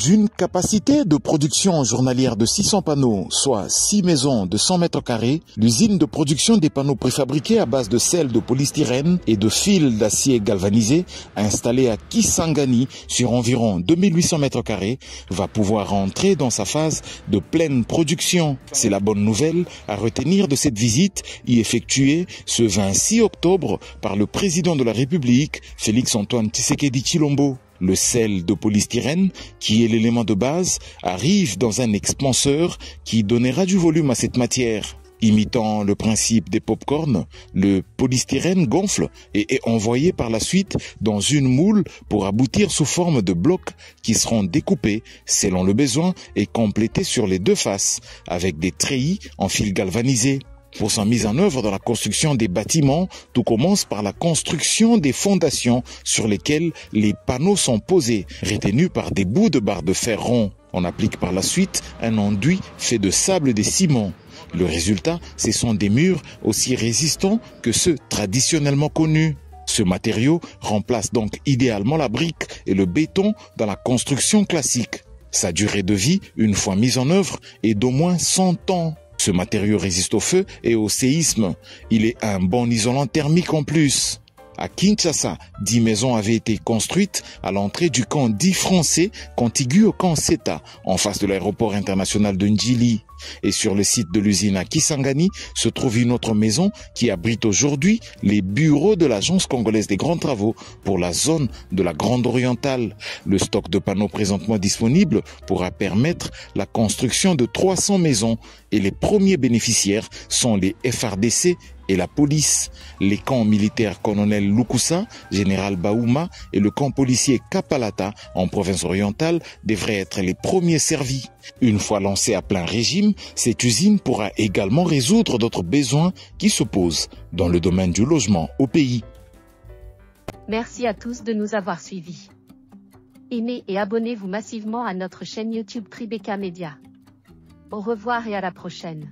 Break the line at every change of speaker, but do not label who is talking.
D'une capacité de production journalière de 600 panneaux, soit 6 maisons de 100 mètres carrés, l'usine de production des panneaux préfabriqués à base de sel de polystyrène et de fils d'acier galvanisé, installée à Kisangani sur environ 2800 mètres carrés, va pouvoir entrer dans sa phase de pleine production. C'est la bonne nouvelle à retenir de cette visite, y effectuée ce 26 octobre par le président de la République, Félix-Antoine Tshisekedi Tshilombo. Le sel de polystyrène, qui est l'élément de base, arrive dans un expanseur qui donnera du volume à cette matière. Imitant le principe des pop-corns, le polystyrène gonfle et est envoyé par la suite dans une moule pour aboutir sous forme de blocs qui seront découpés selon le besoin et complétés sur les deux faces avec des treillis en fil galvanisé. Pour sa mise en œuvre dans la construction des bâtiments, tout commence par la construction des fondations sur lesquelles les panneaux sont posés, retenus par des bouts de barres de fer rond. On applique par la suite un enduit fait de sable et de ciment. Le résultat, ce sont des murs aussi résistants que ceux traditionnellement connus. Ce matériau remplace donc idéalement la brique et le béton dans la construction classique. Sa durée de vie, une fois mise en œuvre, est d'au moins 100 ans. Ce matériau résiste au feu et au séisme. Il est un bon isolant thermique en plus. À Kinshasa, 10 maisons avaient été construites à l'entrée du camp 10 français contigu au camp Seta, en face de l'aéroport international de Ndjili. Et sur le site de l'usine à Kisangani se trouve une autre maison qui abrite aujourd'hui les bureaux de l'Agence congolaise des grands travaux pour la zone de la Grande Orientale. Le stock de panneaux présentement disponible pourra permettre la construction de 300 maisons et les premiers bénéficiaires sont les FRDC et la police. Les camps militaires colonel Lukusa, général Baouma et le camp policier Kapalata en province orientale devraient être les premiers servis. Une fois lancée à plein régime, cette usine pourra également résoudre d'autres besoins qui se posent dans le domaine du logement au pays.
Merci à tous de nous avoir suivis. Aimez et abonnez-vous massivement à notre chaîne YouTube Tribeca Media. Au revoir et à la prochaine.